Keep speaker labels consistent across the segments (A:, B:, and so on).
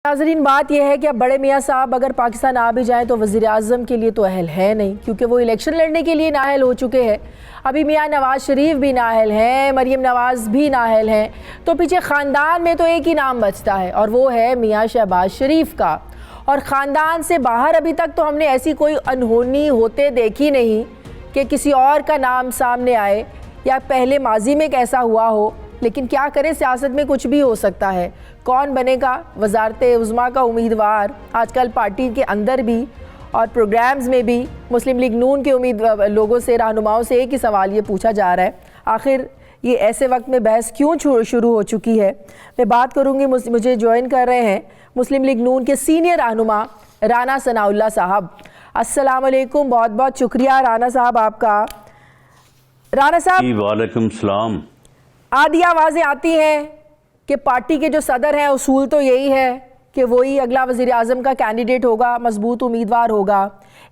A: ناظرین، بات یہ ہے کہ اب بڑے میاں صاحب اگر پاکستان آ بھی جائیں تو وزیر اعظم کے لیے تو اہل ہے نہیں، کیونکہ وہ الیکشن لڑنے کے لیے نااہل ہو چکے ہیں۔ ابھی میاں نواز شریف بھی نااہل ہیں، مریم نواز بھی نااہل ہیں، تو پیچھے خاندان میں تو ایک ہی نام بچتا ہے اور وہ ہے میاں شہباز شریف کا۔ اور خاندان سے باہر ابھی تک تو ہم نے ایسی کوئی انہونی ہوتے دیکھی نہیں کہ کسی اور کا نام سامنے آئے یا پہلے ماضی میں کیسا ہوا ہو، لیکن کیا کریں، سیاست میں کچھ بھی ہو سکتا ہے۔ کون بنے گا وزارت عظمیٰ کا امیدوار؟ آج کل پارٹی کے اندر بھی اور پروگرامز میں بھی مسلم لیگ نون کے لوگوں سے، رہنماؤں سے ایک ہی سوال یہ پوچھا جا رہا ہے، آخر یہ ایسے وقت میں بحث کیوں شروع ہو چکی ہے؟ میں بات کروں گی، مجھے جوائن کر رہے ہیں مسلم لیگ نون کے سینئر رہنما رانا ثناء اللہ صاحب۔ السلام علیکم، بہت بہت شکریہ رانا صاحب آپ کا۔ رانا صاحب،
B: وعلیکم السلام۔
A: آدھی آوازیں آتی ہیں کہ پارٹی کے جو صدر ہیں، اصول تو یہی ہے کہ وہی اگلا وزیر اعظم کا کینڈیڈیٹ ہوگا، مضبوط امیدوار ہوگا۔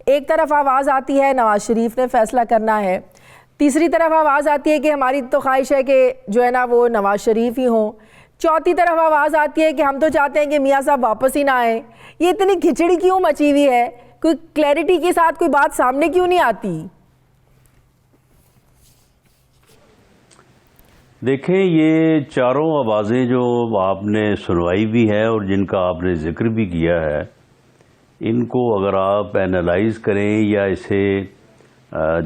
A: ایک طرف آواز آتی ہے نواز شریف نے فیصلہ کرنا ہے، تیسری طرف آواز آتی ہے کہ ہماری تو خواہش ہے کہ جو ہے نا وہ نواز شریف ہی ہوں، چوتھی طرف آواز آتی ہے کہ ہم تو چاہتے ہیں کہ میاں صاحب واپس ہی نہ آئیں۔ یہ اتنی کھچڑی کیوں مچی ہوئی ہے؟ کوئی کلیئرٹی کے ساتھ کوئی بات سامنے کیوں نہیں آتی؟
B: دیکھیں، یہ چاروں آوازیں جو آپ نے سنوائی بھی ہے اور جن کا آپ نے ذکر بھی کیا ہے، ان کو اگر آپ اینالائز کریں یا اسے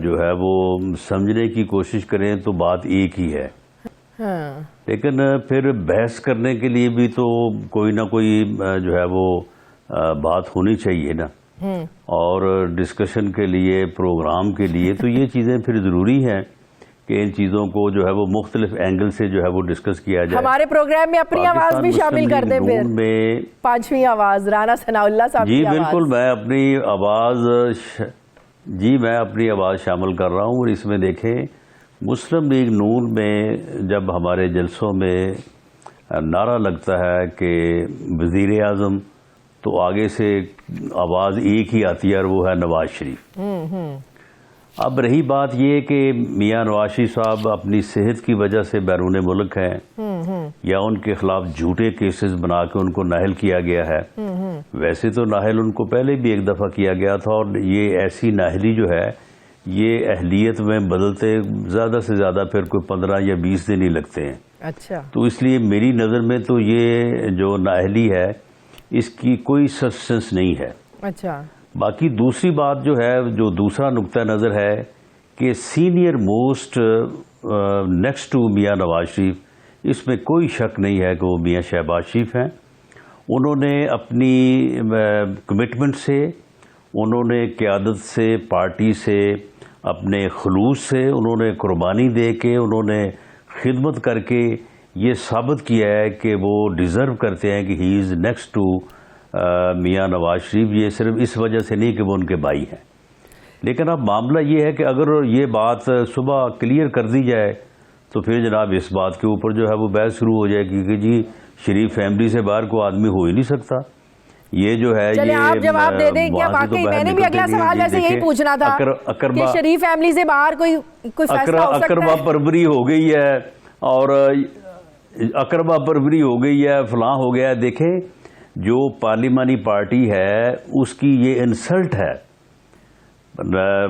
B: جو ہے وہ سمجھنے کی کوشش کریں تو بات ایک ہی ہے، لیکن پھر بحث کرنے کے لیے بھی تو کوئی نہ کوئی جو ہے وہ بات ہونی چاہیے نا، اور ڈسکشن کے لیے، پروگرام کے لیے تو یہ چیزیں پھر ضروری ہیں کہ ان چیزوں کو جو ہے وہ مختلف اینگل سے جو ہے وہ ڈسکس کیا جائے۔
A: ہمارے پروگرام میں اپنی آواز بھی شامل کر دیں پھر، پانچویں آواز رانا ثناء اللہ صاحب کی آواز۔
B: جی بالکل، میں اپنی آواز شامل کر رہا ہوں، اور اس میں دیکھیں مسلم لیگ نون میں جب ہمارے جلسوں میں نعرہ لگتا ہے کہ وزیر اعظم، تو آگے سے آواز ایک ہی آتی ہے اور وہ ہے نواز شریف۔ اب رہی بات یہ کہ میاں نواز شریف صاحب اپنی صحت کی وجہ سے بیرون ملک ہیں یا ان کے خلاف جھوٹے کیسز بنا کے ان کو نااہل کیا گیا ہے، ویسے تو نااہل ان کو پہلے بھی ایک دفعہ کیا گیا تھا، اور یہ ایسی نااہلی جو ہے یہ اہلیت میں بدلتے زیادہ سے زیادہ پھر کوئی 15 یا 20 دن ہی لگتے ہیں۔
A: اچھا،
B: تو اس لیے میری نظر میں تو یہ جو نااہلی ہے اس کی کوئی سبسٹنس نہیں ہے۔
A: اچھا،
B: باقی دوسری بات جو ہے، جو دوسرا نقطہ نظر ہے کہ senior most next to Mian Nawaz Sharif, اس میں کوئی شک نہیں ہے کہ وہ میاں شہباز شریف ہیں۔ انہوں نے اپنی کمٹمنٹ سے، انہوں نے قیادت سے، پارٹی سے، اپنے خلوص سے، انہوں نے قربانی دے کے، انہوں نے خدمت کر کے یہ ثابت کیا ہے کہ وہ ڈیزرو کرتے ہیں کہ ہی is next to Mian Nawaz Sharif. یہ صرف اس وجہ سے نہیں کہ وہ ان کے بھائی ہیں، لیکن اب معاملہ یہ ہے کہ اگر یہ بات صبح کلیئر کر دی جائے تو پھر جناب اس بات کے اوپر جو ہے وہ بحث شروع ہو جائے گی کہ جی شریف فیملی سے باہر کوئی آدمی ہو ہی نہیں سکتا۔ یہ جو ہے
A: چلیں آپ جواب دے دیں کیا؟ واقعی میں نے بھی اگلا سوال ویسے یہی پوچھنا تھا کہ شریف فیملی سے باہر کوئی فیصلہ ہو سکتا ہے؟
B: اقربا پروری ہو گئی ہے اور اقربا پروری ہو گئی ہے، فلاں ہو گیا ہے۔ دیکھیں، جو پارلیمانی پارٹی ہے اس کی یہ انسلٹ ہے۔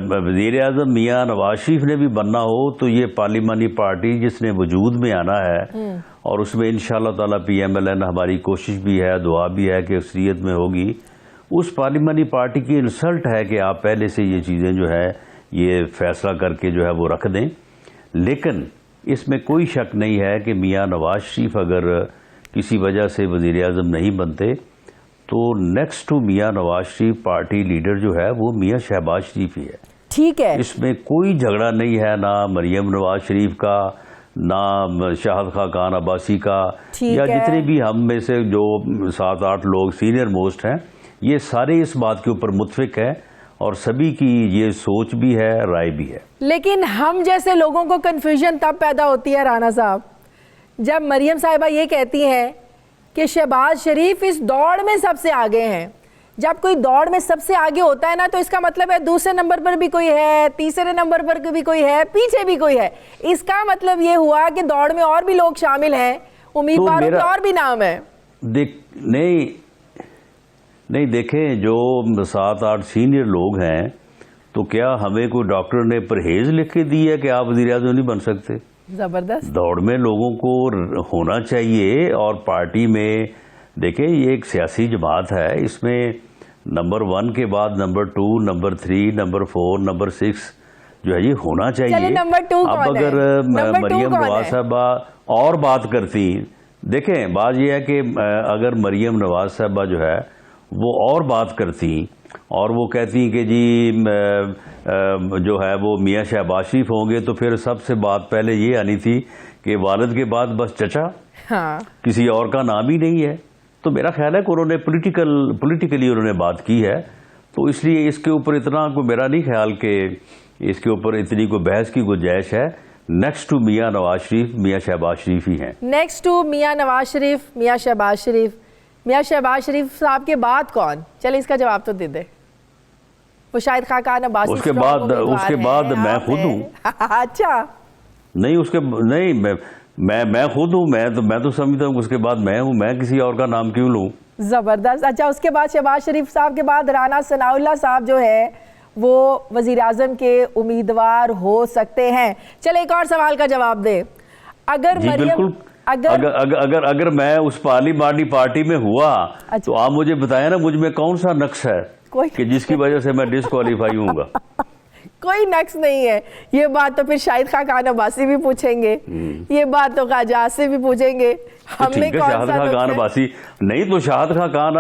B: وزیر اعظم میاں نواز شریف نے بھی بننا ہو تو یہ پارلیمانی پارٹی جس نے وجود میں آنا ہے، اور اس میں انشاءاللہ تعالی پی ایم ایل این ہماری کوشش بھی ہے، دعا بھی ہے کہ اکثریت میں ہوگی، اس پارلیمانی پارٹی کی انسلٹ ہے کہ آپ پہلے سے یہ چیزیں جو ہے یہ فیصلہ کر کے جو ہے وہ رکھ دیں۔ لیکن اس میں کوئی شک نہیں ہے کہ میاں نواز شریف اگر کسی وجہ سے وزیر اعظم نہیں بنتے تو next to Mian Nawaz Sharif party leader جو ہے وہ میاں شہباز شریف ہی ہے۔
A: ٹھیک ہے،
B: اس میں کوئی جھگڑا نہیں ہے، نہ مریم نواز شریف کا، نہ شاہد خاقان عباسی کا، یا جتنے بھی ہم میں سے جو 7-8 لوگ سینئر موسٹ ہیں، یہ سارے اس بات کے اوپر متفق ہیں اور سبھی کی یہ سوچ بھی ہے، رائے بھی ہے۔
A: لیکن ہم جیسے لوگوں کو کنفیوژن تب پیدا ہوتی ہے رانا صاحب جب مریم صاحبہ یہ کہتی ہیں کہ شہباز شریف اس دوڑ میں سب سے آگے ہیں۔ جب کوئی دوڑ میں سب سے آگے ہوتا ہے نا تو اس کا مطلب ہے دوسرے نمبر پر بھی کوئی ہے، تیسرے نمبر پر بھی کوئی ہے، پیچھے بھی کوئی ہے۔ اس کا مطلب یہ ہوا کہ دوڑ میں اور بھی لوگ شامل ہیں، امیدواروں کے اور بھی نام ہیں۔
B: نہیں، نہیں دیکھیں، جو 7-8 سینئر لوگ ہیں تو کیا ہمیں کوئی ڈاکٹر نے پرہیز لکھ کے دی ہے کہ آپ وزیر اعظم نہیں بن سکتے؟
A: زبردست.
B: دوڑ میں لوگوں کو ہونا چاہیے. اور پارٹی میں دیکھیں یہ ایک سیاسی جماعت ہے، اس میں نمبر 1 کے بعد نمبر 2، نمبر 3، نمبر 4، نمبر 6 جو ہے یہ ہونا چاہیے.
A: چلے نمبر 2
B: اب
A: کون ہے؟
B: اگر
A: نمبر 2
B: مریم
A: کون
B: نواز
A: ہے؟
B: صاحبہ اور بات کرتی، دیکھیں بات یہ ہے کہ اگر مریم نواز صاحبہ جو ہے وہ اور بات کرتی اور وہ کہتی کہ جی جو ہے وہ میاں شہباز شریف ہوں گے، تو پھر سب سے بات پہلے یہ آنی تھی کہ والد کے بعد بس چچا،
A: ہاں
B: کسی اور کا نام ہی نہیں ہے. تو میرا خیال ہے کہ انہوں نے پولیٹیکلی انہوں نے بات کی ہے، تو اس لیے اس کے اوپر اتنا کوئی میرا نہیں خیال کہ اس کے اوپر اتنی کوئی بحث کی گنجائش ہے. نیکسٹ ٹو میاں نواز شریف میاں شہباز شریف ہی ہیں.
A: نیکسٹ ٹو میاں نواز شریف میاں شہباز شریف. میاں شہباز شریف صاحب کے بعد کون؟ چلے اس کا جواب تو دے دے. وہ شاہد خاقان عباسی
B: اس کے بعد میں خود ہوں.
A: اچھا
B: نہیں اس کے نہیں میں خود ہوں. میں تو سمجھتا ہوں کہ اس کے بعد میں ہوں. میں کسی اور کا نام کیوں لوں؟
A: زبردست. اچھا اس کے بعد شہباز شریف صاحب کے بعد رانا ثناء اللہ صاحب جو ہے وہ وزیر اعظم کے امیدوار ہو سکتے ہیں. چلے ایک اور سوال کا جواب دے. اگر
B: جی بالکل. اگر میں اس پارلیمانی پارٹی میں ہوا تو آپ مجھے بتائیں نا مجھ میں کون سا نقص ہے کہ جس کی وجہ سے میں ڈسکوالیفائی ہوں گا؟
A: کوئی نقص نہیں ہے. یہ بات تو پھر شاہد خاقان عباسی بھی پوچھیں گے، یہ بات تو خواجہ سے بھی پوچھیں گے. ہم نے
B: شاہد خاقان عباسی نہیں تو شاہد خاقان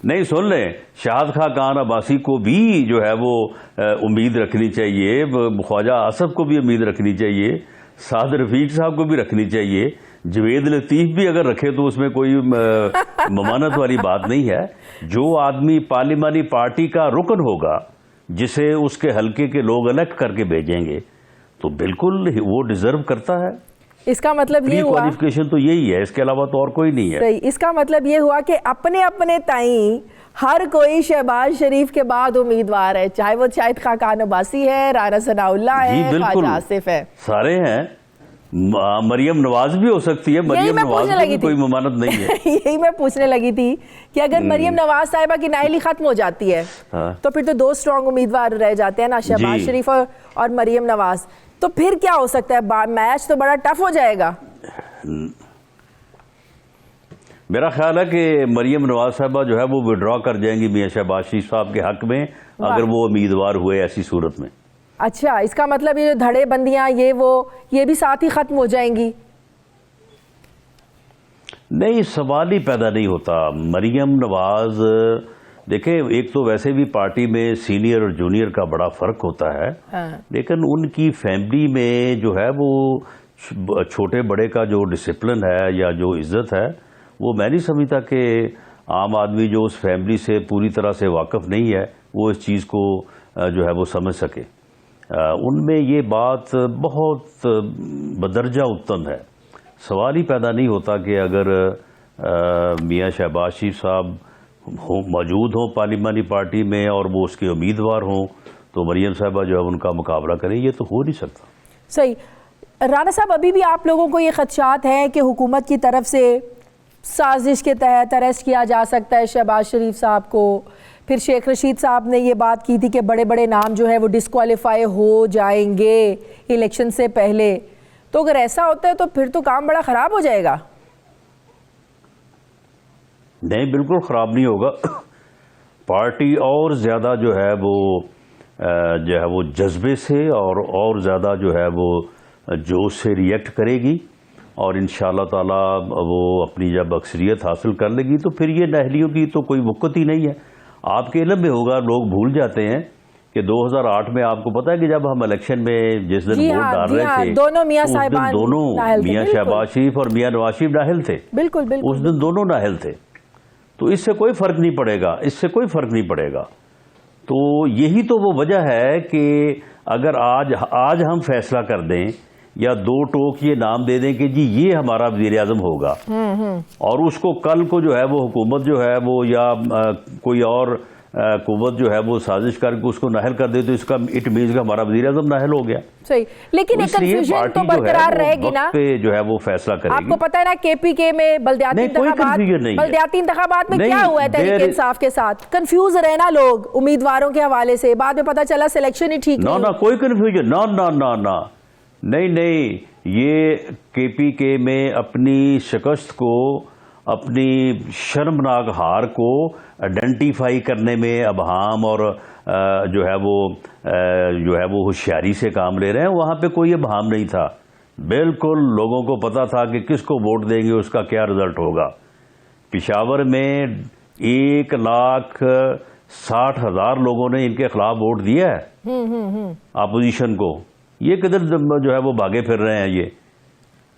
B: نہیں سن لیں، شاہد خاقان عباسی کو بھی جو ہے وہ امید رکھنی چاہیے، خواجہ آصف کو بھی امید رکھنی چاہیے، سعد رفیق صاحب کو بھی رکھنی چاہیے. جوید لطیف بھی اگر رکھے تو اس میں کوئی ممانعت والی بات نہیں ہے. جو آدمی پارلیمانی پارٹی کا رکن ہوگا جسے اس کے حلقے کے لوگ الیکٹ کر کے بھیجیں گے تو بالکل وہ ڈیزرو کرتا ہے.
A: اس کا مطلب یہ ہوا
B: کوالیفیکیشن تو یہی ہے، اس کے علاوہ تو اور کوئی نہیں ہے.
A: صحیح. اس کا مطلب یہ ہوا کہ اپنے اپنے تائیں ہر کوئی شہباز شریف کے بعد امیدوار ہے، چاہے وہ شاہد خاقان عباسی ہے، رانا ثناء اللہ ہے، خواجہ آصف ہے،
B: سارے ہیں. مریم نواز بھی ہو سکتی ہے. مریم نواز کی کوئی ممانعت نہیں ہے.
A: یہی میں پوچھنے لگی تھی کہ اگر مریم نواز صاحبہ کی نااہلی ختم ہو جاتی ہے تو پھر تو 2 اسٹرانگ امیدوار رہ جاتے ہیں نا، شہباز شریف اور مریم نواز. تو پھر کیا ہو سکتا ہے؟ میچ تو بڑا ٹف ہو جائے گا.
B: میرا خیال ہے کہ مریم نواز صاحبہ جو ہے وہ وڈرا کر جائیں گی میاں شہباز شریف صاحب کے حق میں اگر وہ امیدوار ہوئے ایسی صورت میں.
A: اچھا اس کا مطلب یہ جو دھڑے بندیاں یہ بھی ساتھ ہی ختم ہو جائیں گی؟
B: نہیں سوال ہی پیدا نہیں ہوتا. مریم نواز دیکھیں ایک تو ویسے بھی پارٹی میں سینئر اور جونیئر کا بڑا فرق ہوتا ہے، لیکن ان کی فیملی میں جو ہے وہ چھوٹے بڑے کا جو ڈسپلن ہے یا جو عزت ہے وہ میں نہیں سمجھتا کہ عام آدمی جو اس فیملی سے پوری طرح سے واقف نہیں ہے وہ اس چیز کو جو ہے وہ سمجھ سکے. ان میں یہ بات بہت بدرجہ اتم ہے. سوال ہی پیدا نہیں ہوتا کہ اگر میاں شہباز شریف صاحب موجود ہوں پارلیمانی پارٹی میں اور وہ اس کے امیدوار ہوں تو مریم صاحبہ جو ہے ان کا مقابلہ کریں، یہ تو ہو نہیں سکتا.
A: صحیح. رانا صاحب ابھی بھی آپ لوگوں کو یہ خدشات ہیں کہ حکومت کی طرف سے سازش کے تحت اریسٹ کیا جا سکتا ہے شہباز شریف صاحب کو. پھر شیخ رشید صاحب نے یہ بات کی تھی کہ بڑے بڑے نام جو ہے وہ ڈسکوالیفائی ہو جائیں گے الیکشن سے پہلے. تو اگر ایسا ہوتا ہے تو پھر تو کام بڑا خراب ہو جائے گا.
B: نہیں بالکل خراب نہیں ہوگا. پارٹی اور زیادہ جو ہے وہ جذبے سے اور زیادہ جو ہے وہ جوش سے ریئیکٹ کرے گی اور انشاءاللہ تعالی وہ اپنی جب اکثریت حاصل کر لے گی تو پھر یہ نااہلیوں کی تو کوئی وقت ہی نہیں ہے. آپ کے علم میں ہوگا، لوگ بھول جاتے ہیں کہ 2008 میں آپ کو پتا ہے کہ جب ہم الیکشن میں جس دن ووٹ ڈال رہے تھے
A: دونوں میاں
B: اس دن دونوں میاں شہباز شریف اور میاں نواز شریف نااہل تھے.
A: بالکل
B: اس دن دونوں نااہل تھے. تو اس سے کوئی فرق نہیں پڑے گا، اس سے کوئی فرق نہیں پڑے گا. تو یہی تو وہ وجہ ہے کہ اگر آج ہم فیصلہ کر دیں یا 2 ٹوک یہ نام دے دیں کہ جی یہ ہمارا وزیر اعظم ہوگا اور اس کو کل کو جو ہے وہ حکومت جو ہے وہ یا کوئی اور قوت جو ہے وہ سازش کر کے اس کو نااہل کر دے تو اس کا اٹ مینز کہ ہمارا وزیر اعظم نااہل ہو گیا.
A: صحیح, لیکن ایک کنفیوژن تو برقرار رہے گی نا,
B: جو ہے وہ فیصلہ کرے گی.
A: آپ کو پتہ ہے نا کے پی کے میں بلدیاتی انتخابات میں کیا ہوا ہے تحریک انصاف کے ساتھ؟ کنفیوز رہے نا لوگ امیدواروں کے حوالے سے, بعد میں پتہ چلا سلیکشن ہی ٹھیک نہیں.
B: نہ کوئی کنفیوژن نہ نہیں, یہ کے پی کے میں اپنی شکست کو, اپنی شرمناک ہار کو آئیڈینٹیفائی کرنے میں ابہام اور جو ہے وہ ہوشیاری سے کام لے رہے ہیں. وہاں پہ کوئی ابہام نہیں تھا, بالکل لوگوں کو پتا تھا کہ کس کو ووٹ دیں گے, اس کا کیا رزلٹ ہوگا. پشاور میں 1,60,000 لوگوں نے ان کے خلاف ووٹ دیا ہے اپوزیشن کو. یہ کدھر جو ہے وہ بھاگے پھر رہے ہیں یہ.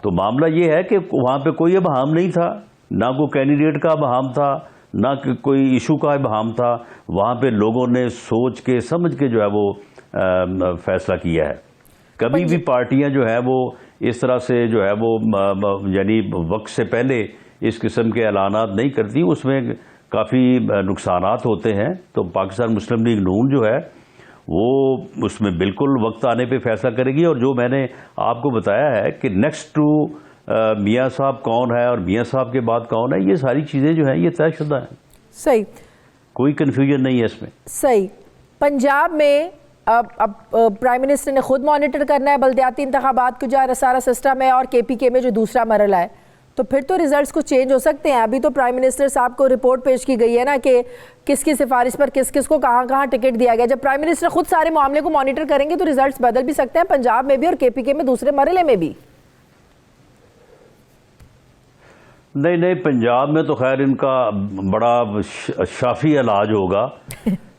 B: تو معاملہ یہ ہے کہ وہاں پہ کوئی ابہام نہیں تھا, نہ کوئی کینڈیڈیٹ کا ابہام تھا, نہ کوئی ایشو کا ابہام تھا. وہاں پہ لوگوں نے سوچ کے سمجھ کے جو ہے وہ فیصلہ کیا ہے. کبھی بھی پارٹیاں جو ہے وہ اس طرح سے جو ہے وہ یعنی وقت سے پہلے اس قسم کے اعلانات نہیں کرتی, اس میں کافی نقصانات ہوتے ہیں. تو پاکستان مسلم لیگ نون جو ہے وہ اس میں بالکل وقت آنے پہ فیصلہ کرے گی. اور جو میں نے آپ کو بتایا ہے کہ نیکسٹ ٹو میاں صاحب کون ہے اور میاں صاحب کے بعد کون ہے, یہ ساری چیزیں جو ہیں یہ طے شدہ ہیں.
A: صحیح,
B: کوئی کنفیوژن نہیں ہے اس میں.
A: صحیح. پنجاب میں اب پرائم منسٹر نے خود مانیٹر کرنا ہے بلدیاتی انتخابات کو, جو سارا سسٹم ہے, اور کے پی کے میں جو دوسرا مرحلہ ہے, تو پھر تو ریزلٹس کچھ چینج ہو سکتے ہیں. ابھی تو پرائم منسٹر صاحب کو رپورٹ پیش کی گئی ہے نا کہ کس کی سفارش پر کس کو کہاں ٹکٹ دیا گیا. جب پرائم منسٹر خود سارے معاملے کو مانیٹر کریں گے تو ریزلٹس بدل بھی سکتے ہیں پنجاب میں بھی اور کے پی کے میں دوسرے مرحلے میں بھی.
B: نہیں, پنجاب میں تو خیر ان کا بڑا شافی علاج ہوگا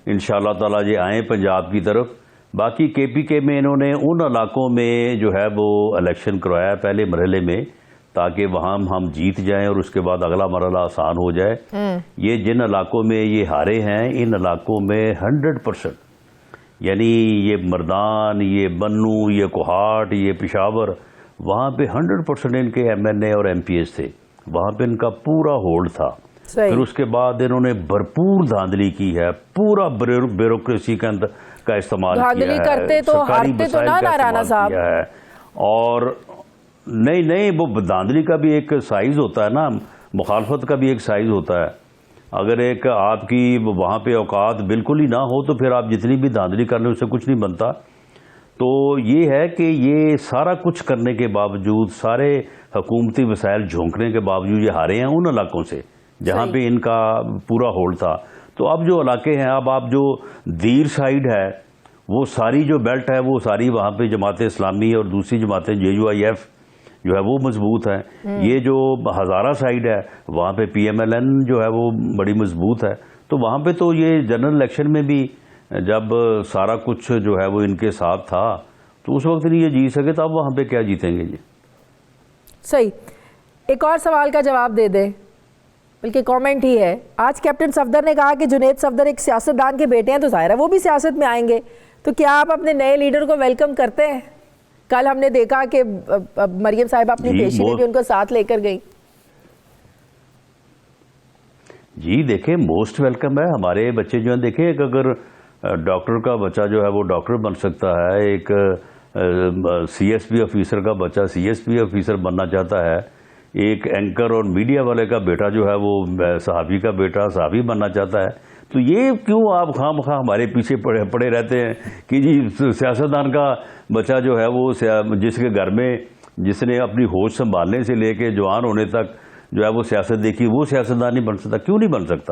B: انشاءاللہ تعالی یہ آئیں پنجاب کی طرف. باقی کے پی کے میں انہوں نے ان علاقوں میں جو ہے وہ الیکشن کروایا پہلے مرحلے میں, تاکہ وہاں ہم جیت جائیں اور اس کے بعد اگلا مرحلہ آسان ہو جائے. یہ جن علاقوں میں یہ ہارے ہیں, ان علاقوں میں 100% یعنی یہ مردان, یہ بنو, یہ کوہاٹ, یہ پشاور, وہاں پہ 100% ان کے ایم این اے اور ایم پی ایس تھے. وہاں پہ ان کا پورا ہولڈ تھا. پھر اس کے بعد انہوں نے بھرپور دھاندلی کی ہے, پورا بیوروکریسی کا استعمال کیا ہے, سرکاری مسائل کا استعمال کیا ہے. اور نہیں, وہ دھاندلی کا بھی ایک سائز ہوتا ہے نا, مخالفت کا بھی ایک سائز ہوتا ہے. اگر ایک آپ کی وہاں پہ اوقات بالکل ہی نہ ہو تو پھر آپ جتنی بھی دھاندلی کر لیں اس سے کچھ نہیں بنتا. تو یہ ہے کہ یہ سارا کچھ کرنے کے باوجود, سارے حکومتی وسائل جھونکنے کے باوجود یہ ہارے ہیں ان علاقوں سے جہاں پہ ان کا پورا ہولڈ تھا. تو اب جو علاقے ہیں, اب آپ جو دیر سائیڈ ہے وہ ساری جو بیلٹ ہے وہ ساری وہاں پہ جماعت اسلامی اور دوسری جماعتیں JUIF جو ہے وہ مضبوط ہے. یہ جو ہزارہ سائیڈ ہے وہاں پہ PMLN جو ہے وہ بڑی مضبوط ہے. تو وہاں پہ تو یہ جنرل الیکشن میں بھی جب سارا کچھ جو ہے وہ ان کے ساتھ تھا تو اس وقت نہیں یہ جیت سکے, تو اب وہاں پہ کیا جیتیں گے یہ.
A: صحیح. ایک اور سوال کا جواب دے دیں, بلکہ کامنٹ ہی ہے. آج کیپٹن صفدر نے کہا کہ جنید صفدر ایک سیاستدان کے بیٹے ہیں, تو ظاہر ہے وہ بھی سیاست میں آئیں گے. تو کیا آپ اپنے نئے لیڈر کو ویلکم کرتے ہیں؟ کل ہم نے دیکھا کہ مریم صاحبہ اپنی پیشی میں بھی ان کو ساتھ لے کر گئی.
B: جی دیکھیں, موسٹ ویلکم ہے. ہمارے بچے جو ہیں, دیکھیں ایک اگر ڈاکٹر کا بچہ جو ہے وہ ڈاکٹر بن سکتا ہے, ایک CSP آفیسر کا بچہ CSP آفیسر بننا چاہتا ہے, ایک اینکر اور میڈیا والے کا بیٹا جو ہے وہ صحافی کا بیٹا صحافی بننا چاہتا ہے, تو یہ کیوں آپ خواہ مخواہ ہمارے پیچھے پڑے رہتے ہیں کہ جی سیاستدان کا بچہ جو ہے وہ جس کے گھر میں جس نے اپنی ہوش سنبھالنے سے لے کے جوان ہونے تک جو ہے وہ سیاست دیکھی, وہ سیاستدان نہیں بن سکتا؟ کیوں نہیں بن سکتا وہ؟